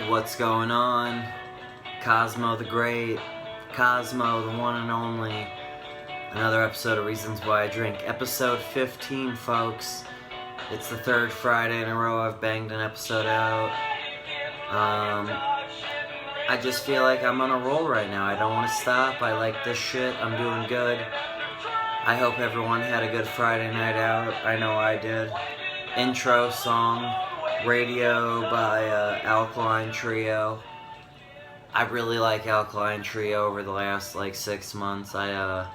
What's going on? Cosmo the Great, Cosmo the one and only. Another episode of Reasons Why I Drink. Episode 15, folks. It's the third Friday in a row I've banged an episode out. I just feel like I'm on a roll right now. I don't want to stop. I like this shit. I'm doing good. I hope everyone had a good Friday night out. I know I did. Intro song, Radio by Alkaline Trio. I really like Alkaline Trio over the last 6 months. I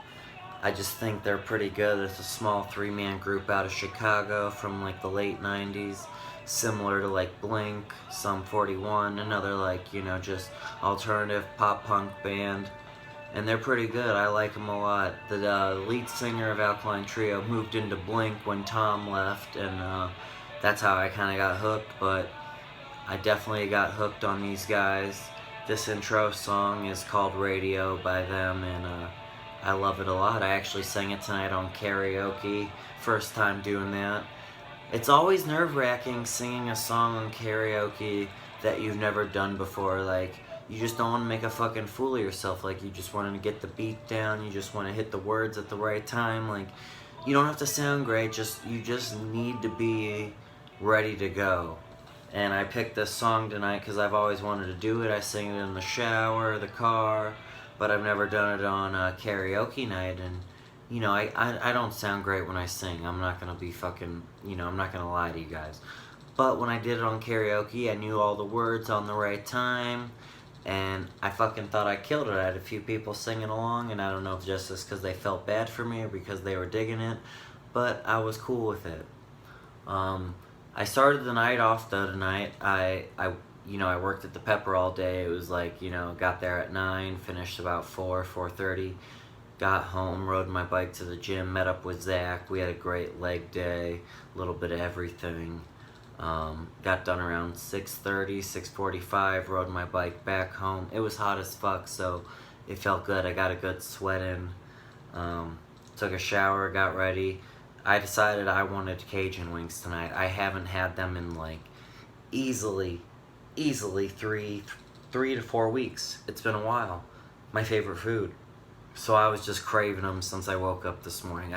just think they're pretty good. It's a small 3-man group out of Chicago from the late 90s, similar to Blink, Sum 41, another just alternative pop punk band. And they're pretty good. I like them a lot. The lead singer of Alkaline Trio moved into Blink when Tom left, and that's how I kind of got hooked. But I definitely got hooked on these guys. This intro song is called Radio by them, and I love it a lot. I actually sang it tonight on karaoke. First time doing that. It's always nerve-wracking singing a song on karaoke that you've never done before. You just don't want to make a fucking fool of yourself. You just want to get the beat down. You just want to hit the words at the right time. You don't have to sound great. You just need to be ready to go. And I picked this song tonight because I've always wanted to do it. I sing it in the shower, the car, but I've never done it on karaoke night. And I don't sound great when I sing. I'm not gonna be fucking, I'm not gonna lie to you guys. But when I did it on karaoke, I knew all the words on the right time. And I fucking thought I killed it. I had a few people singing along, and I don't know if just because they felt bad for me or because they were digging it, but I was cool with it. I started the night off though tonight. I worked at the Pepper all day. It was got there at 9, finished about 4:30. Got home, rode my bike to the gym, met up with Zach. We had a great leg day, a little bit of everything. Got done around 6:30, 6:45, rode my bike back home. It was hot as fuck, so it felt good. I got a good sweat in. Took a shower, got ready. I decided I wanted Cajun wings tonight. I haven't had them in easily 3 to 4 weeks. It's been a while. My favorite food. So I was just craving them since I woke up this morning.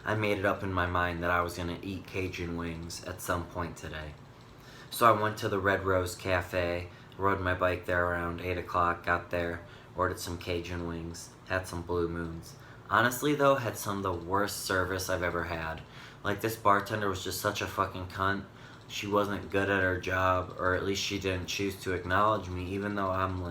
I made it up in my mind that I was going to eat Cajun wings at some point today. So I went to the Red Rose Cafe, rode my bike there around 8 o'clock, got there, ordered some Cajun wings, had some Blue Moons. Honestly though, had some of the worst service I've ever had. This bartender was just such a fucking cunt. She wasn't good at her job, or at least she didn't choose to acknowledge me, even though I'm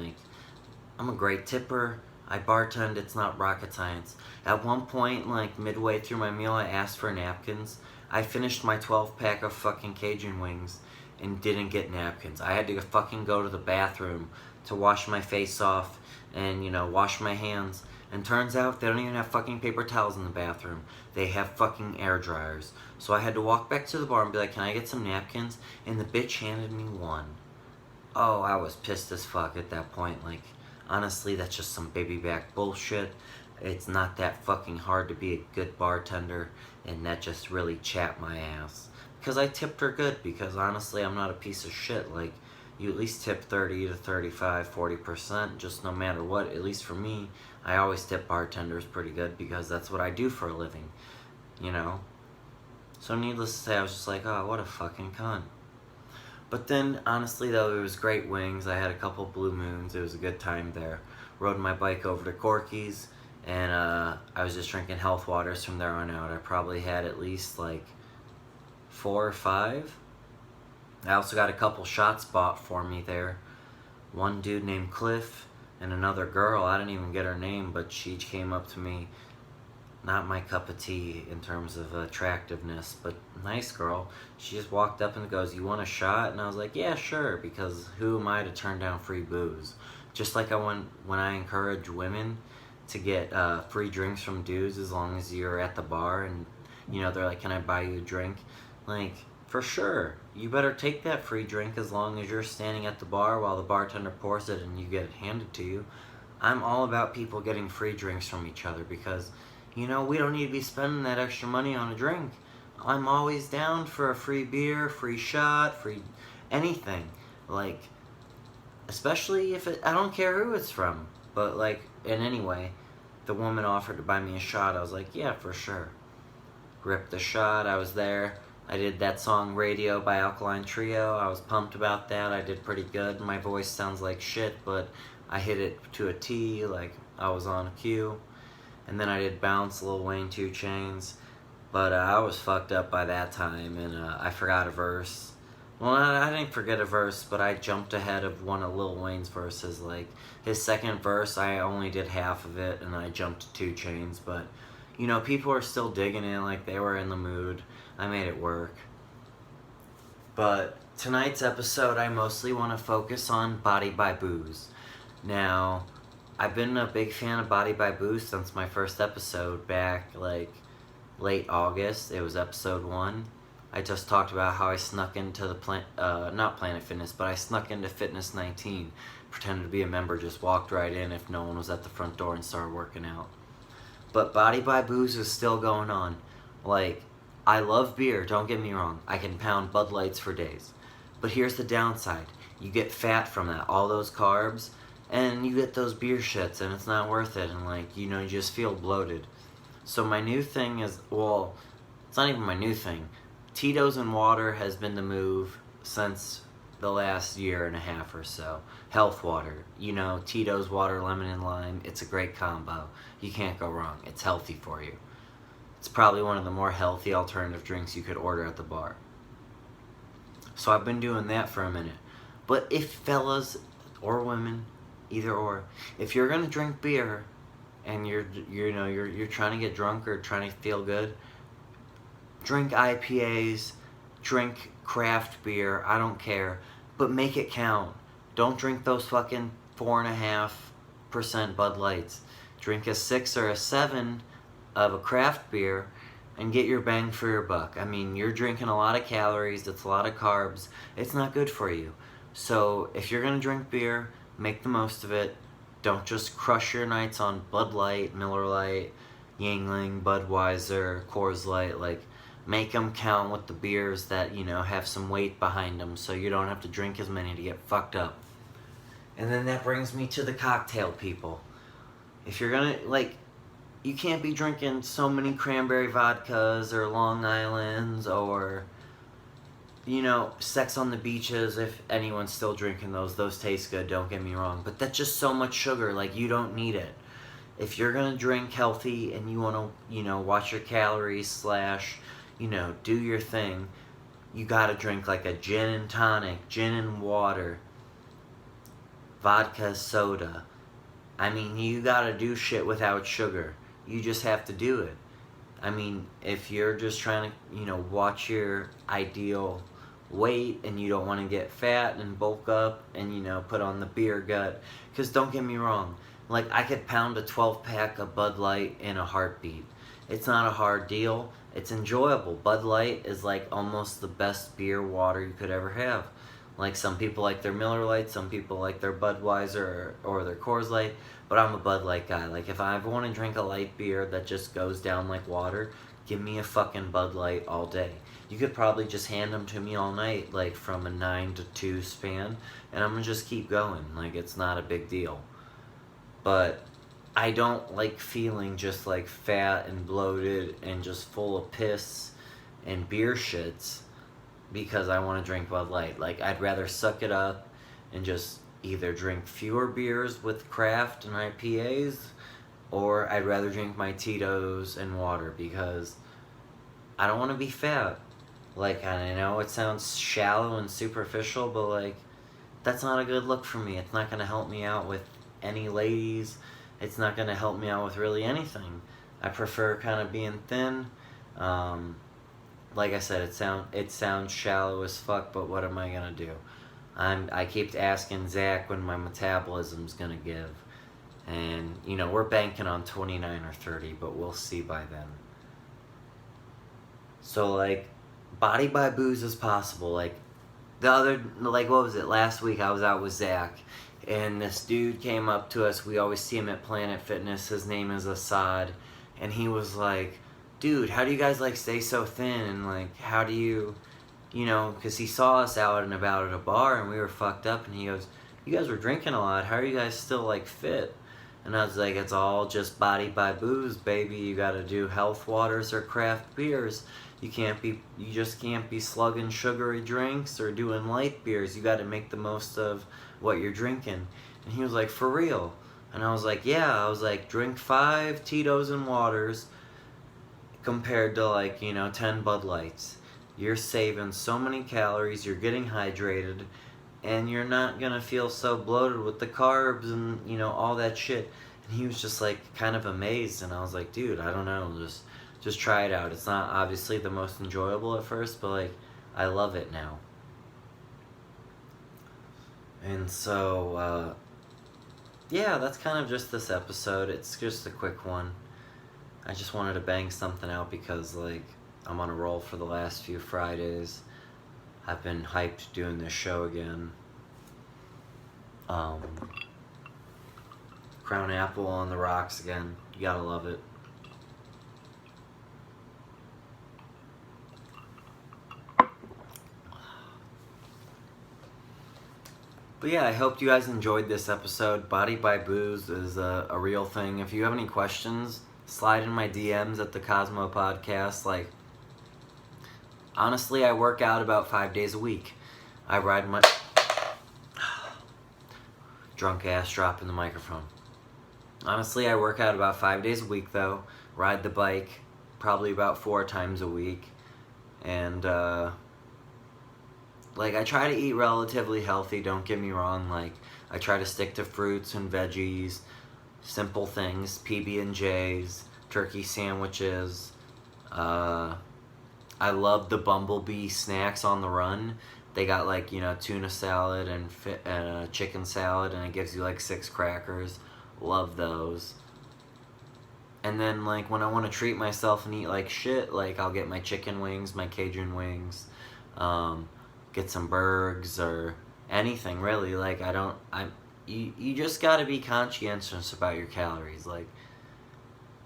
a great tipper. I bartend, it's not rocket science. At one point, midway through my meal, I asked for napkins. I finished my 12-pack of fucking Cajun wings and didn't get napkins. I had to fucking go to the bathroom to wash my face off and, wash my hands. And turns out they don't even have fucking paper towels in the bathroom. They have fucking air dryers. So I had to walk back to the bar and be like, can I get some napkins? And the bitch handed me one. Oh, I was pissed as fuck at that point. Honestly, that's just some baby back bullshit. It's not that fucking hard to be a good bartender, and that just really chapped my ass. Because I tipped her good, because honestly, I'm not a piece of shit. You at least tip 30 to 35, 40%, just no matter what. At least for me, I always tip bartenders pretty good, because that's what I do for a living, So needless to say, I was just oh, what a fucking cunt. But then, honestly though, it was great wings. I had a couple Blue Moons. It was a good time there. Rode my bike over to Corky's, and I was just drinking health waters from there on out. I probably had at least 4 or 5. I also got a couple shots bought for me there. One dude named Cliff and another girl. I didn't even get her name, but she came up to me. Not my cup of tea in terms of attractiveness, but nice girl. She just walked up and goes, "You want a shot?" And I was like, "Yeah, sure," because who am I to turn down free booze? Just like when I encourage women to get free drinks from dudes as long as you're at the bar and, they're like, "Can I buy you a drink?" For sure. You better take that free drink as long as you're standing at the bar while the bartender pours it and you get it handed to you. I'm all about people getting free drinks from each other because we don't need to be spending that extra money on a drink. I'm always down for a free beer, free shot, free anything. especially if I don't care who it's from. But like, and anyway, the woman offered to buy me a shot. I was like, yeah, for sure. Ripped the shot. I was there. I did that song Radio by Alkaline Trio. I was pumped about that. I did pretty good. My voice sounds like shit, but I hit it to a T, like I was on cue. And then I did Bounce, Lil Wayne, 2 Chainz. But I was fucked up by that time, and I forgot a verse. Well, I didn't forget a verse, but I jumped ahead of one of Lil Wayne's verses. Like, his second verse, I only did half of it, and I jumped to 2 Chainz. But, you know, people are still digging it, like, they were in the mood. I made it work. But tonight's episode, I mostly want to focus on Body by Booze. Now, I've been a big fan of Body by Booze since my first episode back, like, late August. It was episode 1. I just talked about how I snuck into the not Planet Fitness, but I snuck into Fitness 19, pretended to be a member, just walked right in if no one was at the front door and started working out. But Body by Booze is still going on. Like, I love beer, don't get me wrong. I can pound Bud Lights for days. But here's the downside. You get fat from that, all those carbs, and you get those beer shits, and it's not worth it, and like, you know, you just feel bloated. So my new thing is, well, it's not even my new thing. Tito's and water has been the move since the last year and a half or so. Health water. You know, Tito's water, lemon, and lime. It's a great combo. You can't go wrong. It's healthy for you. It's probably one of the more healthy alternative drinks you could order at the bar. So I've been doing that for a minute. But if fellas or women, either or, if you're gonna drink beer and you're trying to get drunk or trying to feel good, drink IPAs, drink craft beer, I don't care, but make it count. Don't drink those fucking 4.5% Bud Lights. Drink a 6 or a 7 of a craft beer and get your bang for your buck. I mean, you're drinking a lot of calories, it's a lot of carbs, it's not good for you. So if you're gonna drink beer, make the most of it. Don't just crush your nights on Bud Light, Miller Lite, Yingling, Budweiser, Coors Light. Like, make them count with the beers that, you know, have some weight behind them so you don't have to drink as many to get fucked up. And then that brings me to the cocktail people. If you're gonna, like, you can't be drinking so many cranberry vodkas or Long Islands or, you know, Sex on the Beaches, if anyone's still drinking those. Those taste good, don't get me wrong. But that's just so much sugar, like, you don't need it. If you're gonna drink healthy and you wanna, you know, watch your calories / you know, do your thing, you gotta drink like a gin and tonic, gin and water, vodka, soda. I mean, you gotta do shit without sugar. You just have to do it. I mean, if you're just trying to, you know, watch your ideal weight and you don't want to get fat and bulk up and, you know, put on the beer gut, because don't get me wrong, like, I could pound a 12-pack of Bud Light in a heartbeat. It's not a hard deal. It's enjoyable. Bud Light is like almost the best beer water you could ever have. Like, some people like their Miller Lite, some people like their Budweiser or their Coors Light, but I'm a Bud Light guy. Like, if I ever want to drink a light beer that just goes down like water, give me a fucking Bud Light all day. You could probably just hand them to me all night, like from a 9 to 2 span, and I'm gonna just keep going. Like, it's not a big deal. But I don't like feeling just like fat and bloated and just full of piss and beer shits because I want to drink Bud Light. Like, I'd rather suck it up and just either drink fewer beers with craft and IPAs, or I'd rather drink my Tito's and water because I don't want to be fat. Like, I know it sounds shallow and superficial, but like, that's not a good look for me. It's not going to help me out with any ladies. It's not going to help me out with really anything. I prefer kind of being thin. Like I said, it sounds shallow as fuck, but what am I going to do? I keep asking Zach when my metabolism's going to give. And, you know, we're banking on 29 or 30, but we'll see by then. So, like, Body by Booze is possible. Like, what was it? Last week I was out with Zach, and this dude came up to us. We always see him at Planet Fitness. His name is Assad. And he was like, dude, how do you guys, like, stay so thin? And, like, how do you, you know, because he saw us out and about at a bar, and we were fucked up, and he goes, you guys were drinking a lot. How are you guys still like fit? And I was like, it's all just body by booze, baby. You gotta do health waters or craft beers. You just can't be slugging sugary drinks or doing light beers. You gotta make the most of what you're drinking. And he was like, for real? And I was like, yeah. I was like, drink 5 Tito's and waters compared to like, 10 Bud Lights. You're saving so many calories, you're getting hydrated, and you're not gonna feel so bloated with the carbs and, all that shit. And he was just like kind of amazed, and I was like, dude, I don't know, just try it out. It's not obviously the most enjoyable at first, but like, I love it now. And so, yeah, that's kind of just this episode. It's just a quick one. I just wanted to bang something out because, like, I'm on a roll for the last few Fridays. I've been hyped doing this show again. Crown Apple on the rocks again. You gotta love it. But yeah, I hope you guys enjoyed this episode. Body by Booze is a real thing. If you have any questions, slide in my DMs at the Cosmo podcast. Like, honestly, I work out about 5 days a week. I ride my... Drunk ass dropping the microphone. Honestly, I work out about 5 days a week, though. Ride the bike probably about 4 times a week. And, like, I try to eat relatively healthy, don't get me wrong. Like, I try to stick to fruits and veggies, simple things, PB&Js, turkey sandwiches. I love the Bumblebee snacks on the run. They got, like, tuna salad and chicken salad, and it gives you, like, 6 crackers. Love those. And then, like, when I want to treat myself and eat like shit, like, I'll get my chicken wings, my Cajun wings, get some burgers or anything, really. Like, you just gotta be conscientious about your calories. Like,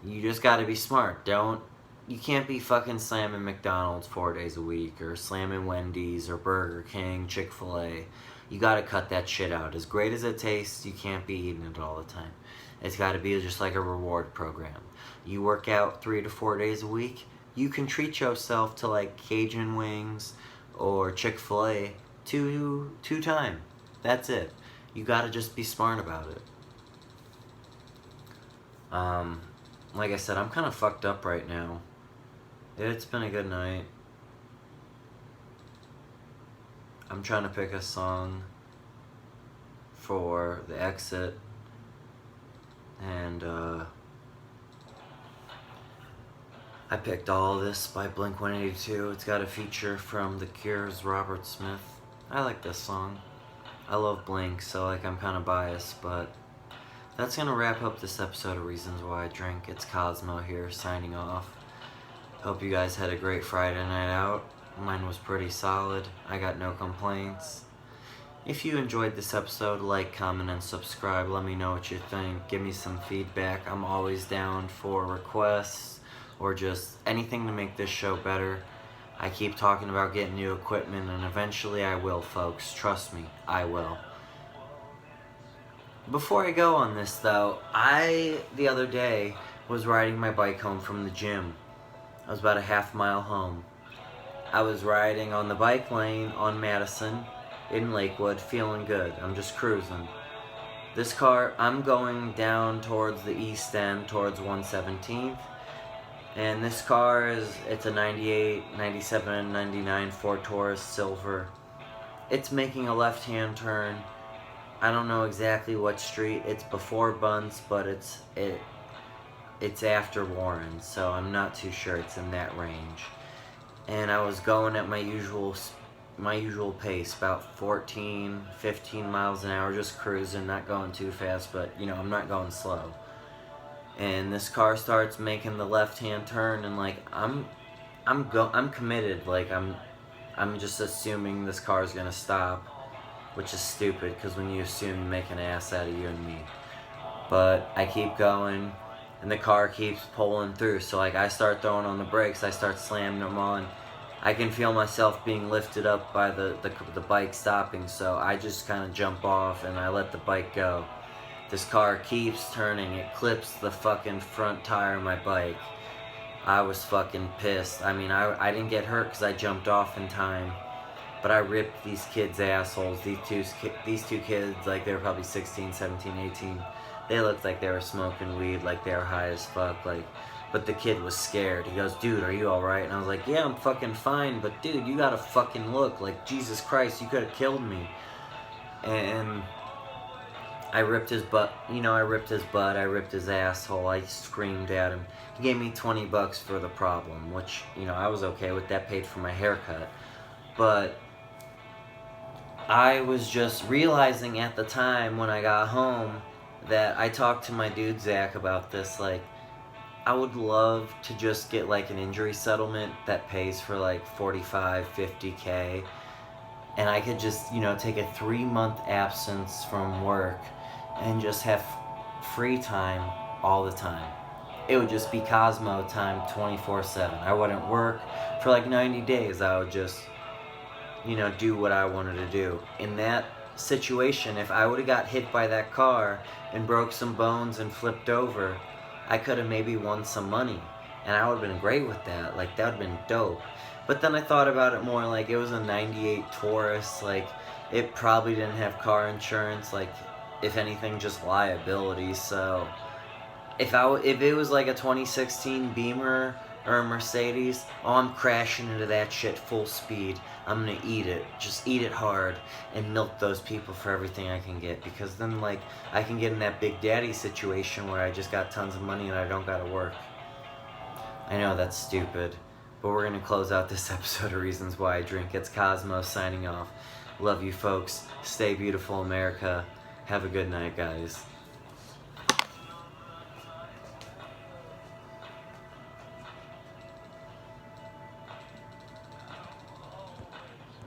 you just gotta be smart. You can't be fucking slamming McDonald's 4 days a week, or slamming Wendy's, or Burger King, Chick-fil-A. You gotta cut that shit out. As great as it tastes, you can't be eating it all the time. It's gotta be just like a reward program. You work out 3 to 4 days a week, you can treat yourself to, like, Cajun wings or Chick-fil-A two time. That's it. You gotta just be smart about it. Like I said, I'm kind of fucked up right now. It's been a good night. I'm trying to pick a song for the exit, and I picked All This by Blink-182. It's got a feature from The Cure's Robert Smith. I like this song. I love Blink, so, like, I'm kind of biased, but that's gonna wrap up this episode of Reasons Why I Drink. It's Cosmo here, signing off. Hope you guys had a great Friday night out. Mine was pretty solid. I got no complaints. If you enjoyed this episode, like, comment, and subscribe. Let me know what you think. Give me some feedback. I'm always down for requests or just anything to make this show better. I keep talking about getting new equipment, and eventually I will, folks. Trust me, I will. Before I go on this, though, the other day, was riding my bike home from the gym. I was about a half mile home. I was riding on the bike lane on Madison in Lakewood, feeling good. I'm just cruising. This car, I'm going down towards the east end, towards 117th. And this car it's a 98, 97, 99 Ford Taurus Silver. It's making a left-hand turn. I don't know exactly what street. It's before Bunce, but it's after Warren, so I'm not too sure. It's in that range. And I was going at my usual pace, about 14, 15 miles an hour, just cruising, not going too fast, but, I'm not going slow. And this car starts making the left-hand turn, and, like, I'm committed. Like, I'm just assuming this car is gonna stop, which is stupid, because when you assume, you make an ass out of you and me. But I keep going, and the car keeps pulling through. So, like, I start throwing on the brakes, I start slamming them on, I can feel myself being lifted up by the bike stopping, so I just kind of jump off and I let the bike go. This car keeps turning, it clips the fucking front tire of my bike. I was fucking pissed. I mean, I didn't get hurt because I jumped off in time, but I ripped these kids' assholes. These two kids, like, they were probably 16, 17, 18. They looked like they were smoking weed, like they were high as fuck, like, but the kid was scared. He goes, dude, are you alright? And I was like, yeah, I'm fucking fine, but dude, you gotta fucking look. Like, Jesus Christ, you could've killed me. And I ripped his butt, I ripped his asshole, I screamed at him. He gave me $20 for the problem, which, I was okay with that, paid for my haircut. But I was just realizing at the time when I got home that I talked to my dude Zach about this, like, I would love to just get like an injury settlement that pays for like 45, 50K, and I could just, take a 3-month absence from work and just have free time all the time. It would just be Cosmo time 24/7. I wouldn't work for like 90 days. I would just, do what I wanted to do. In that situation, if I would have got hit by that car and broke some bones and flipped over, I could have maybe won some money. And I would have been great with that. Like, that would have been dope. But then I thought about it more, like, it was a 98 Taurus. Like, it probably didn't have car insurance. Like, if anything, just liability. So if it was like a 2016 Beamer or a Mercedes, I'm crashing into that shit full speed. I'm gonna eat it, just eat it hard, and milk those people for everything I can get, because then, like, I can get in that Big Daddy situation where I just got tons of money and I don't gotta work. I know that's stupid, but we're gonna close out this episode of Reasons Why I Drink. It's Cosmo signing off. Love you folks. Stay beautiful, America. Have a good night, guys.